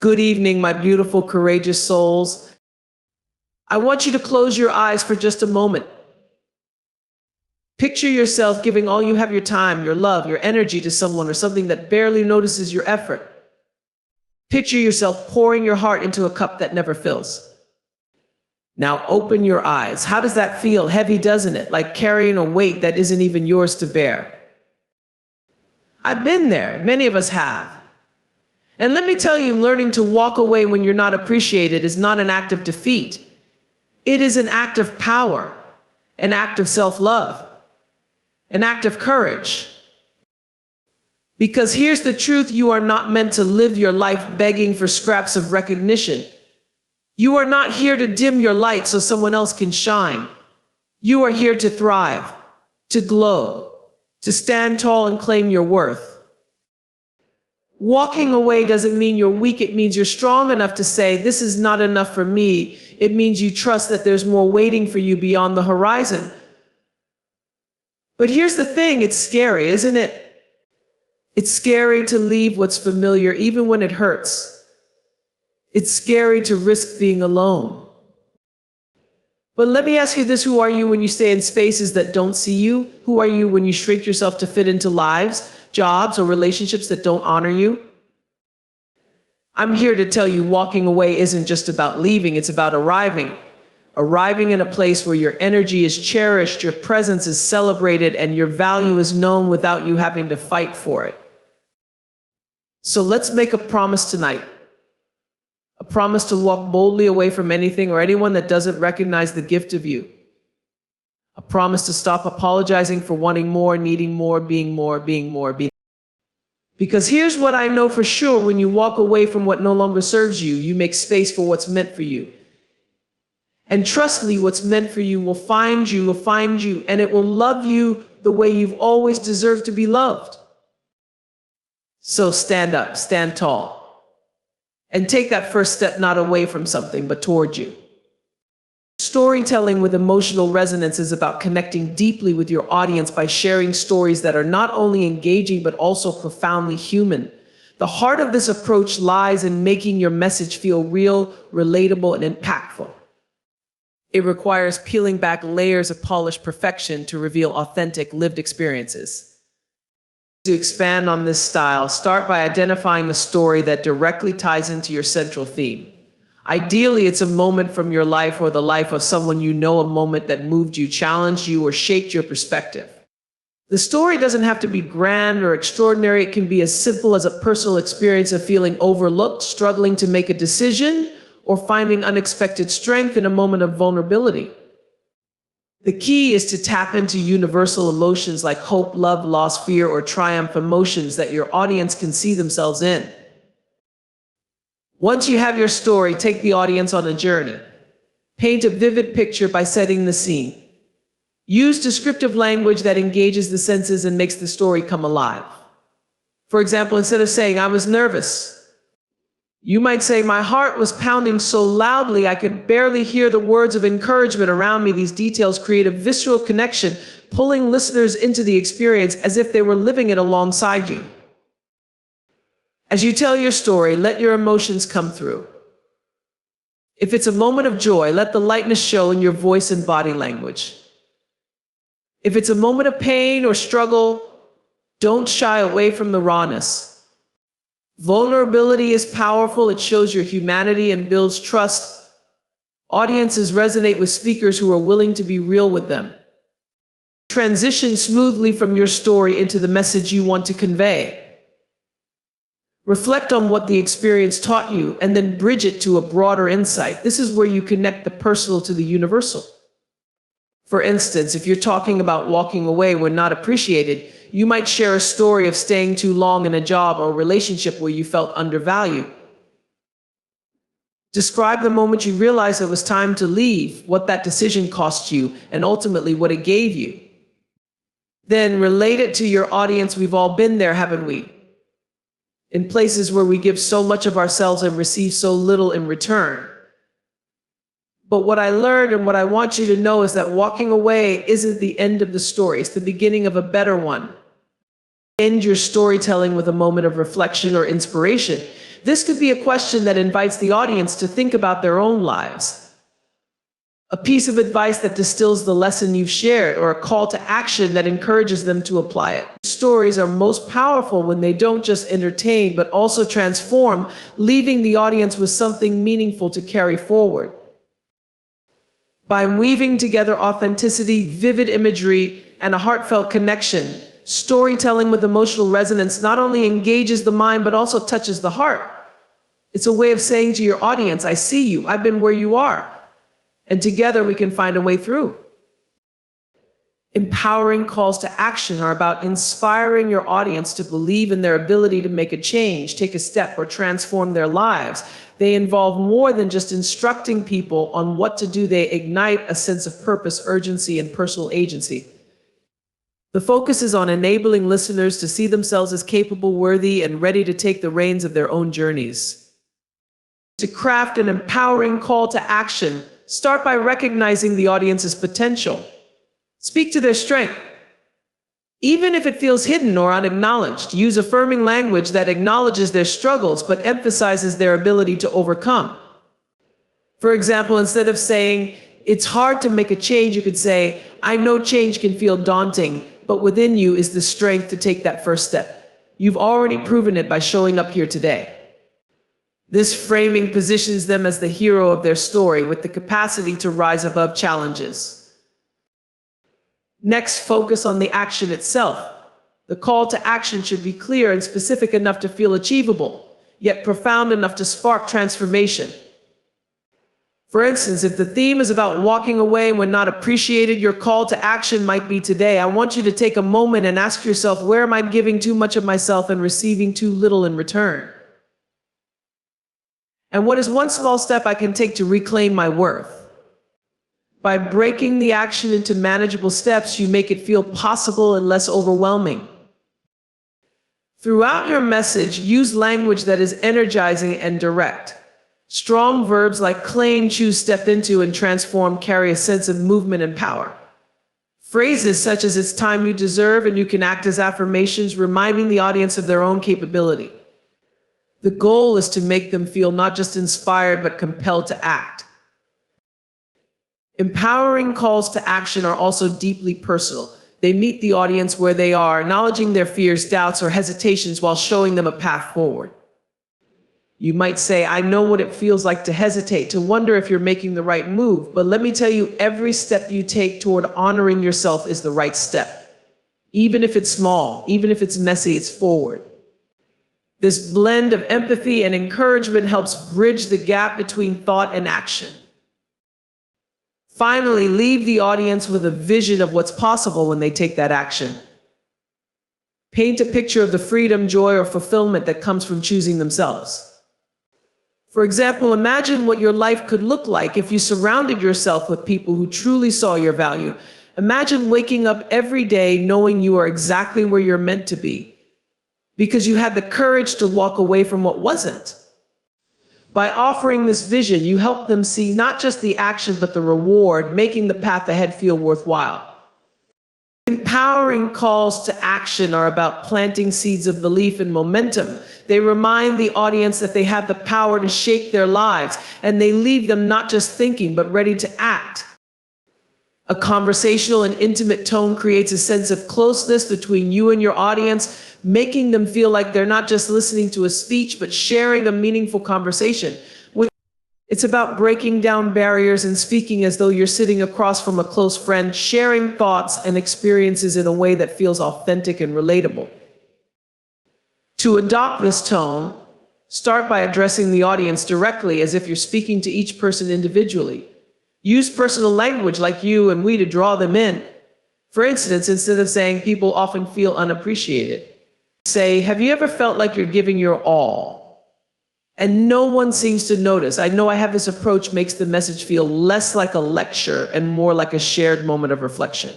Good evening, my beautiful, courageous souls. I want you to close your eyes for just a moment. Picture yourself giving all you have, your time, your love, your energy to someone or something that barely notices your effort. Picture yourself pouring your heart into a cup that never fills. Now open your eyes. How does that feel? Heavy, doesn't it? Like carrying a weight that isn't even yours to bear. I've been there. Many of us have. And let me tell you, learning to walk away when you're not appreciated is not an act of defeat. It is an act of power, an act of self-love, an act of courage. Because here's the truth, you are not meant to live your life begging for scraps of recognition. You are not here to dim your light so someone else can shine. You are here to thrive, to glow, to stand tall and claim your worth. Walking away doesn't mean you're weak. It means you're strong enough to say, this is not enough for me. It means you trust that there's more waiting for you beyond the horizon. But here's the thing, it's scary, isn't it? It's scary to leave what's familiar, even when it hurts. It's scary to risk being alone. But let me ask you this, who are you when you stay in spaces that don't see you? Who are you when you shrink yourself to fit into lives, jobs, or relationships that don't honor you? I'm here to tell you, walking away isn't just about leaving, it's about arriving. Arriving in a place where your energy is cherished, your presence is celebrated, and your value is known without you having to fight for it. So let's make a promise tonight. A promise to walk boldly away from anything or anyone that doesn't recognize the gift of you. A promise to stop apologizing for wanting more, needing more, being more, being more, being. Because here's what I know for sure, when you walk away from what no longer serves you, you make space for what's meant for you. And trust me, what's meant for you will find you, and it will love you the way you've always deserved to be loved. So stand up, stand tall. And take that first step, not away from something, but toward you. Storytelling with emotional resonance is about connecting deeply with your audience by sharing stories that are not only engaging, but also profoundly human. The heart of this approach lies in making your message feel real, relatable, and impactful. It requires peeling back layers of polished perfection to reveal authentic, lived experiences. To expand on this style, start by identifying the story that directly ties into your central theme. Ideally, it's a moment from your life or the life of someone you know, a moment that moved you, challenged you, or shaped your perspective. The story doesn't have to be grand or extraordinary. It can be as simple as a personal experience of feeling overlooked, struggling to make a decision, or finding unexpected strength in a moment of vulnerability. The key is to tap into universal emotions like hope, love, loss, fear, or triumph, emotions that your audience can see themselves in. Once you have your story, take the audience on a journey. Paint a vivid picture by setting the scene. Use descriptive language that engages the senses and makes the story come alive. For example, instead of saying, "I was nervous," you might say, "My heart was pounding so loudly I could barely hear the words of encouragement around me." These details create a visceral connection, pulling listeners into the experience as if they were living it alongside you. As you tell your story, let your emotions come through. If it's a moment of joy, let the lightness show in your voice and body language. If it's a moment of pain or struggle, don't shy away from the rawness. Vulnerability is powerful. It shows your humanity and builds trust. Audiences resonate with speakers who are willing to be real with them. Transition smoothly from your story into the message you want to convey. Reflect on what the experience taught you and then bridge it to a broader insight. This is where you connect the personal to the universal. For instance, if you're talking about walking away when not appreciated, you might share a story of staying too long in a job or relationship where you felt undervalued. Describe the moment you realized it was time to leave, what that decision cost you, and ultimately what it gave you. Then relate it to your audience. We've all been there, haven't we? In places where we give so much of ourselves and receive so little in return. But what I learned and what I want you to know is that walking away isn't the end of the story. It's the beginning of a better one. End your storytelling with a moment of reflection or inspiration. This could be a question that invites the audience to think about their own lives. A piece of advice that distills the lesson you've shared, or a call to action that encourages them to apply it. Stories are most powerful when they don't just entertain, but also transform, leaving the audience with something meaningful to carry forward. By weaving together authenticity, vivid imagery, and a heartfelt connection, storytelling with emotional resonance not only engages the mind, but also touches the heart. It's a way of saying to your audience, I see you, I've been where you are. And together we can find a way through. Empowering calls to action are about inspiring your audience to believe in their ability to make a change, take a step, or transform their lives. They involve more than just instructing people on what to do. They ignite a sense of purpose, urgency, and personal agency. The focus is on enabling listeners to see themselves as capable, worthy, and ready to take the reins of their own journeys. To craft an empowering call to action, start by recognizing the audience's potential. Speak to their strength. Even if it feels hidden or unacknowledged, use affirming language that acknowledges their struggles but emphasizes their ability to overcome. For example, instead of saying, it's hard to make a change, you could say, I know change can feel daunting, but within you is the strength to take that first step. You've already proven it by showing up here today. This framing positions them as the hero of their story, with the capacity to rise above challenges. Next, focus on the action itself. The call to action should be clear and specific enough to feel achievable, yet profound enough to spark transformation. For instance, if the theme is about walking away when not appreciated, your call to action might be, today, I want you to take a moment and ask yourself, where am I giving too much of myself and receiving too little in return? And what is one small step I can take to reclaim my worth? By breaking the action into manageable steps, you make it feel possible and less overwhelming. Throughout your message, use language that is energizing and direct. Strong verbs like claim, choose, step into, and transform carry a sense of movement and power. Phrases such as it's time, you deserve, and you can act as affirmations, reminding the audience of their own capability. The goal is to make them feel not just inspired, but compelled to act. Empowering calls to action are also deeply personal. They meet the audience where they are, acknowledging their fears, doubts, or hesitations while showing them a path forward. You might say, I know what it feels like to hesitate, to wonder if you're making the right move, but let me tell you, every step you take toward honoring yourself is the right step. Even if it's small, even if it's messy, it's forward. This blend of empathy and encouragement helps bridge the gap between thought and action. Finally, leave the audience with a vision of what's possible when they take that action. Paint a picture of the freedom, joy, or fulfillment that comes from choosing themselves. For example, imagine what your life could look like if you surrounded yourself with people who truly saw your value. Imagine waking up every day knowing you are exactly where you're meant to be, because you had the courage to walk away from what wasn't. By offering this vision, you help them see not just the action, but the reward, making the path ahead feel worthwhile. Empowering calls to action are about planting seeds of belief and momentum. They remind the audience that they have the power to shape their lives, and they leave them not just thinking, but ready to act. A conversational and intimate tone creates a sense of closeness between you and your audience, making them feel like they're not just listening to a speech, but sharing a meaningful conversation. It's about breaking down barriers and speaking as though you're sitting across from a close friend, sharing thoughts and experiences in a way that feels authentic and relatable. To adopt this tone, start by addressing the audience directly, as if you're speaking to each person individually. Use personal language like you and we to draw them in. For instance, instead of saying people often feel unappreciated, say, have you ever felt like you're giving your all and no one seems to notice? I know I have this approach makes the message feel less like a lecture and more like a shared moment of reflection.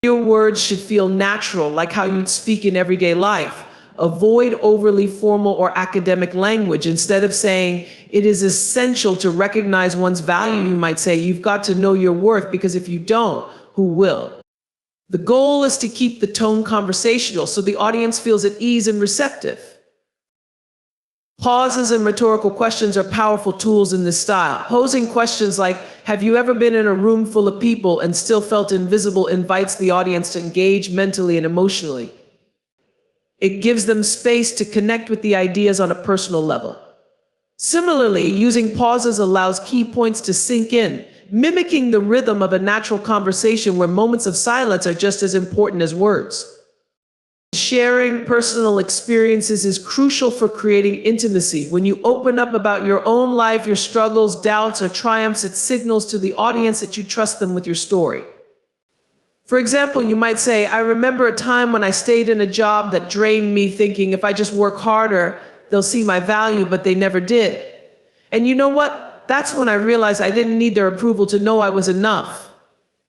Your words should feel natural, like how you'd speak in everyday life. Avoid overly formal or academic language. Instead of saying, it is essential to recognize one's value, you might say, you've got to know your worth, because if you don't, who will? The goal is to keep the tone conversational so the audience feels at ease and receptive. Pauses and rhetorical questions are powerful tools in this style. Posing questions like, have you ever been in a room full of people and still felt invisible, invites the audience to engage mentally and emotionally. It gives them space to connect with the ideas on a personal level. Similarly, using pauses allows key points to sink in, mimicking the rhythm of a natural conversation where moments of silence are just as important as words. Sharing personal experiences is crucial for creating intimacy. When you open up about your own life, your struggles, doubts, or triumphs, it signals to the audience that you trust them with your story. For example, you might say, I remember a time when I stayed in a job that drained me, thinking if I just work harder, they'll see my value, but they never did. And you know what? That's when I realized I didn't need their approval to know I was enough.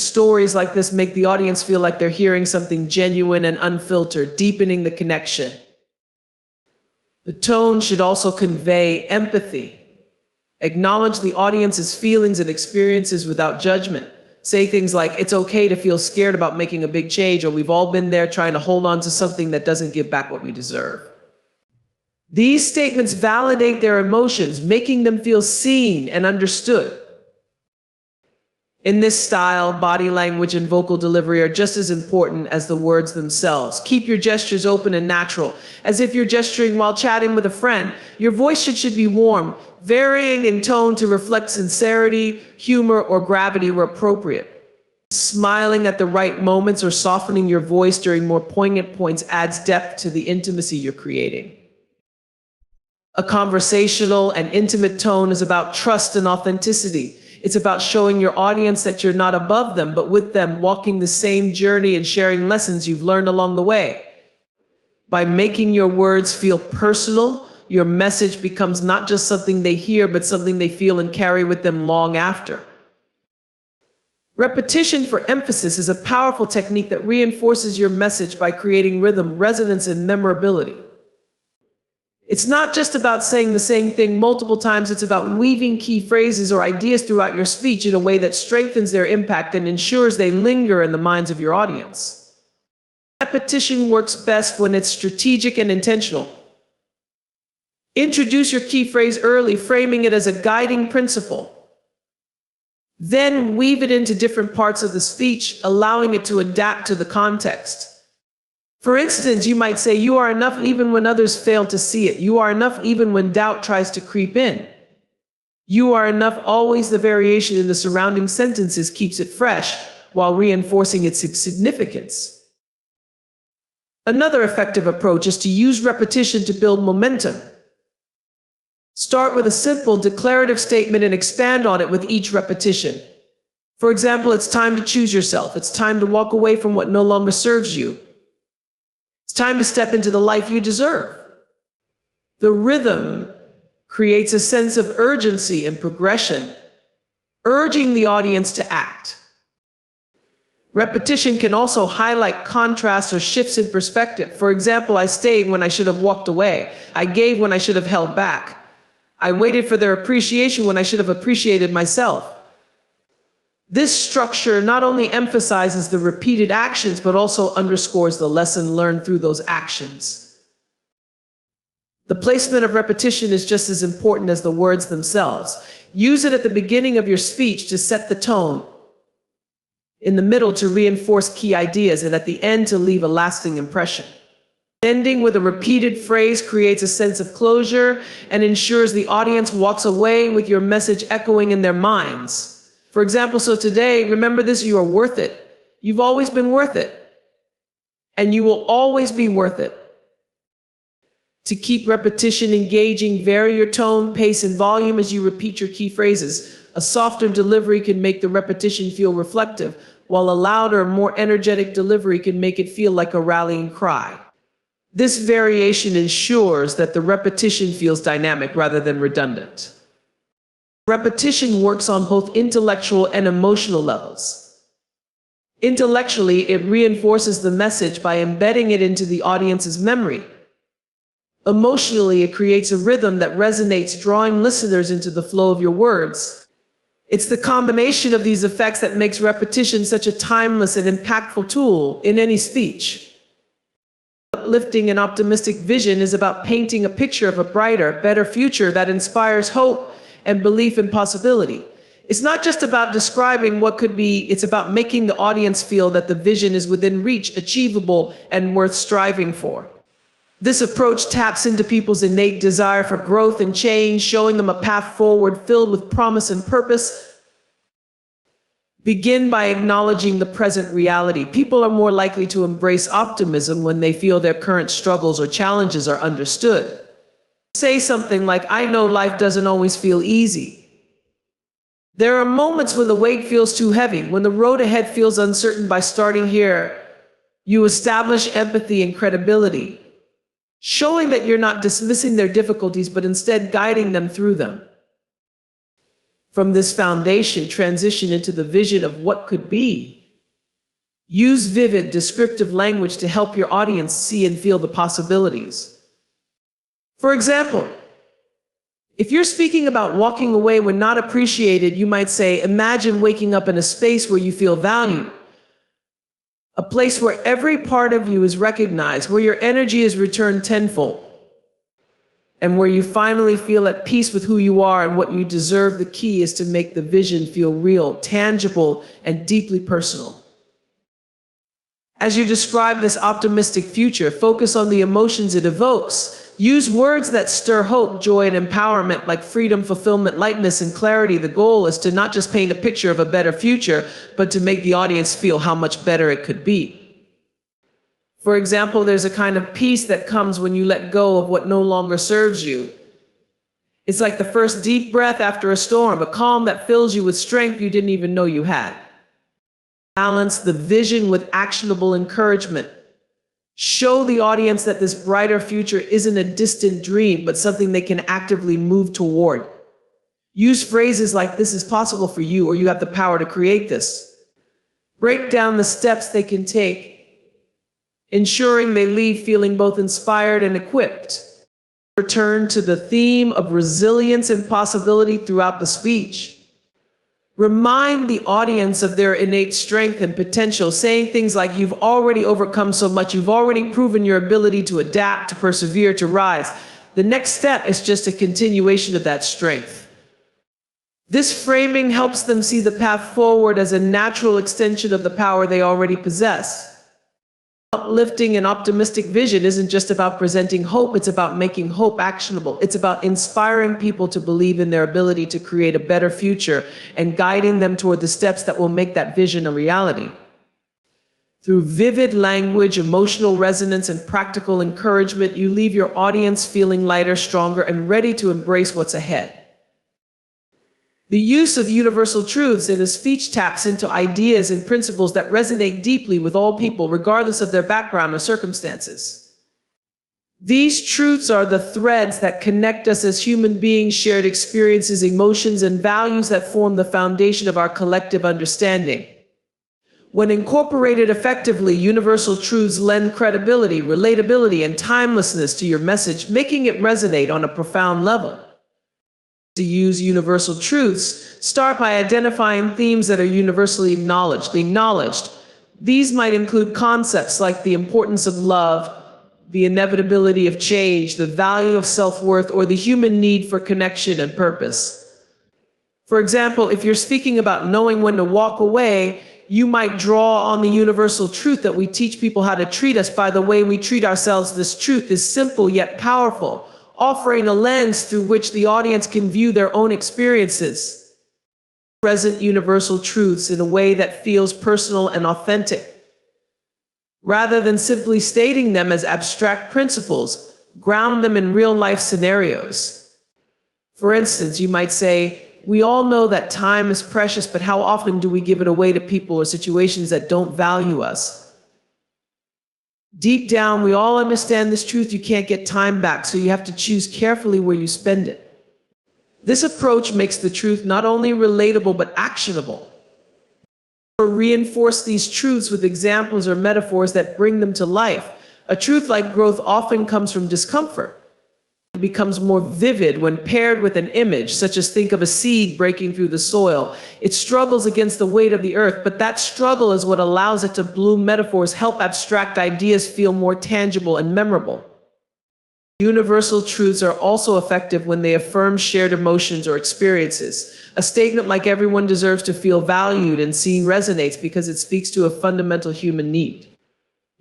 Stories like this make the audience feel like they're hearing something genuine and unfiltered, deepening the connection. The tone should also convey empathy. Acknowledge the audience's feelings and experiences without judgment. Say things like, it's okay to feel scared about making a big change, or we've all been there trying to hold on to something that doesn't give back what we deserve. These statements validate their emotions, making them feel seen and understood. In this style, body language and vocal delivery are just as important as the words themselves. Keep your gestures open and natural, as if you're gesturing while chatting with a friend. Your voice should be warm, varying in tone to reflect sincerity, humor, or gravity where appropriate. Smiling at the right moments or softening your voice during more poignant points adds depth to the intimacy you're creating. A conversational and intimate tone is about trust and authenticity. It's about showing your audience that you're not above them, but with them, walking the same journey and sharing lessons you've learned along the way. By making your words feel personal, your message becomes not just something they hear, but something they feel and carry with them long after. Repetition for emphasis is a powerful technique that reinforces your message by creating rhythm, resonance, and memorability. It's not just about saying the same thing multiple times, it's about weaving key phrases or ideas throughout your speech in a way that strengthens their impact and ensures they linger in the minds of your audience. Repetition works best when it's strategic and intentional. Introduce your key phrase early, framing it as a guiding principle. Then weave it into different parts of the speech, allowing it to adapt to the context. For instance, you might say, you are enough even when others fail to see it. You are enough even when doubt tries to creep in. You are enough, always the variation in the surrounding sentences keeps it fresh while reinforcing its significance. Another effective approach is to use repetition to build momentum. Start with a simple declarative statement and expand on it with each repetition. For example, it's time to choose yourself. It's time to walk away from what no longer serves you. It's time to step into the life you deserve. The rhythm creates a sense of urgency and progression, urging the audience to act. Repetition can also highlight contrasts or shifts in perspective. For example, I stayed when I should have walked away. I gave when I should have held back. I waited for their appreciation when I should have appreciated myself. This structure not only emphasizes the repeated actions, but also underscores the lesson learned through those actions. The placement of repetition is just as important as the words themselves. Use it at the beginning of your speech to set the tone, in the middle to reinforce key ideas, and at the end to leave a lasting impression. Ending with a repeated phrase creates a sense of closure and ensures the audience walks away with your message echoing in their minds. For example, so today, remember this, you are worth it. You've always been worth it. And you will always be worth it. To keep repetition engaging, vary your tone, pace, and volume as you repeat your key phrases. A softer delivery can make the repetition feel reflective, while a louder, more energetic delivery can make it feel like a rallying cry. This variation ensures that the repetition feels dynamic rather than redundant. Repetition works on both intellectual and emotional levels. Intellectually, it reinforces the message by embedding it into the audience's memory. Emotionally, it creates a rhythm that resonates, drawing listeners into the flow of your words. It's the combination of these effects that makes repetition such a timeless and impactful tool in any speech. uplifting and optimistic vision is about painting a picture of a brighter, better future that inspires hope and belief in possibility. It's not just about describing what could be, it's about making the audience feel that the vision is within reach, achievable, and worth striving for. This approach taps into people's innate desire for growth and change, showing them a path forward filled with promise and purpose. Begin by acknowledging the present reality. People are more likely to embrace optimism when they feel their current struggles or challenges are understood. Say something like, "I know life doesn't always feel easy. There are moments when the weight feels too heavy, when the road ahead feels uncertain. By starting here, you establish empathy and credibility, showing that you're not dismissing their difficulties, but instead guiding them through them. From this foundation, transition into the vision of what could be. Use vivid, descriptive language to help your audience see and feel the possibilities. For example, if you're speaking about walking away when not appreciated, you might say, imagine waking up in a space where you feel valued, a place where every part of you is recognized, where your energy is returned tenfold, and where you finally feel at peace with who you are and what you deserve. The key is to make the vision feel real, tangible, and deeply personal. As you describe this optimistic future, focus on the emotions it evokes. Use words that stir hope, joy, and empowerment, like freedom, fulfillment, lightness, and clarity. The goal is to not just paint a picture of a better future, but to make the audience feel how much better it could be. For example, there's a kind of peace that comes when you let go of what no longer serves you. It's like the first deep breath after a storm, a calm that fills you with strength you didn't even know you had. Balance the vision with actionable encouragement. Show the audience that this brighter future isn't a distant dream, but something they can actively move toward. Use phrases like, "This is possible for you," or "You have the power to create this." Break down the steps they can take, ensuring they leave feeling both inspired and equipped. Return to the theme of resilience and possibility throughout the speech. Remind the audience of their innate strength and potential, saying things like, "You've already overcome so much, you've already proven your ability to adapt, to persevere, to rise. The next step is just a continuation of that strength." This framing helps them see the path forward as a natural extension of the power they already possess. Uplifting and optimistic vision isn't just about presenting hope, it's about making hope actionable. It's about inspiring people to believe in their ability to create a better future and guiding them toward the steps that will make that vision a reality. Through vivid language, emotional resonance, and practical encouragement, you leave your audience feeling lighter, stronger, and ready to embrace what's ahead. The use of universal truths in a speech taps into ideas and principles that resonate deeply with all people, regardless of their background or circumstances. These truths are the threads that connect us as human beings, shared experiences, emotions, and values that form the foundation of our collective understanding. When incorporated effectively, universal truths lend credibility, relatability, and timelessness to your message, making it resonate on a profound level. To use universal truths, start by identifying themes that are universally acknowledged. These might include concepts like the importance of love, the inevitability of change, the value of self-worth, or the human need for connection and purpose. For example, if you're speaking about knowing when to walk away, you might draw on the universal truth that we teach people how to treat us by the way we treat ourselves. This truth is simple yet powerful, offering a lens through which the audience can view their own experiences. Present universal truths in a way that feels personal and authentic. Rather than simply stating them as abstract principles, ground them in real-life scenarios. For instance, you might say, "We all know that time is precious, but how often do we give it away to people or situations that don't value us? Deep down, we all understand this truth: you can't get time back, so you have to choose carefully where you spend it." This approach makes the truth not only relatable, but actionable. Reinforce these truths with examples or metaphors that bring them to life. A truth like growth often comes from discomfort. becomes more vivid when paired with an image, such as think of a seed breaking through the soil. It struggles against the weight of the earth, but that struggle is what allows it to bloom. Metaphors help abstract ideas feel more tangible and memorable. Universal truths are also effective when they affirm shared emotions or experiences. A statement like everyone deserves to feel valued and seen resonates because it speaks to a fundamental human need.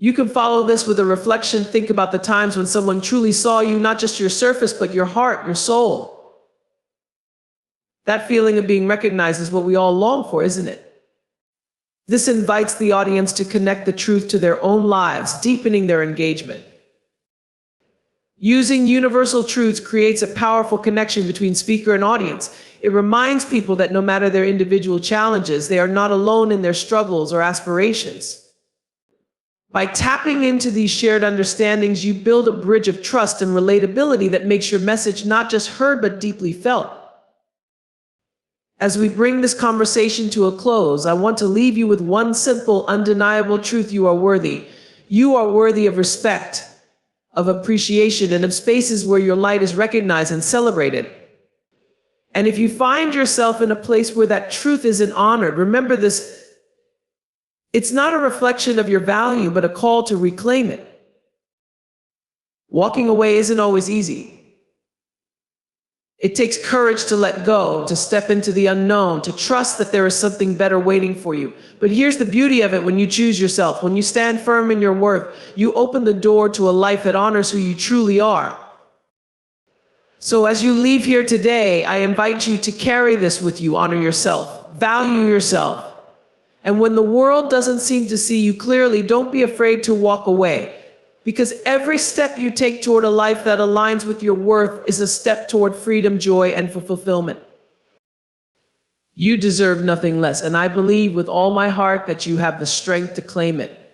You can follow this with a reflection. Think about the times when someone truly saw you, not just your surface, but your heart, your soul. That feeling of being recognized is what we all long for, isn't it? This invites the audience to connect the truth to their own lives, deepening their engagement. Using universal truths creates a powerful connection between speaker and audience. It reminds people that no matter their individual challenges, they are not alone in their struggles or aspirations. By tapping into these shared understandings, you build a bridge of trust and relatability that makes your message not just heard, but deeply felt. As we bring this conversation to a close, I want to leave you with one simple, undeniable truth. You are worthy. You are worthy of respect, of appreciation, and of spaces where your light is recognized and celebrated. And if you find yourself in a place where that truth isn't honored, remember this. It's not a reflection of your value, but a call to reclaim it. Walking away isn't always easy. It takes courage to let go, to step into the unknown, to trust that there is something better waiting for you. But here's the beauty of it: when you choose yourself, when you stand firm in your worth, you open the door to a life that honors who you truly are. So as you leave here today, I invite you to carry this with you. Honor yourself, value yourself. And when the world doesn't seem to see you clearly, don't be afraid to walk away. Because every step you take toward a life that aligns with your worth is a step toward freedom, joy, and fulfillment. You deserve nothing less, and I believe with all my heart that you have the strength to claim it.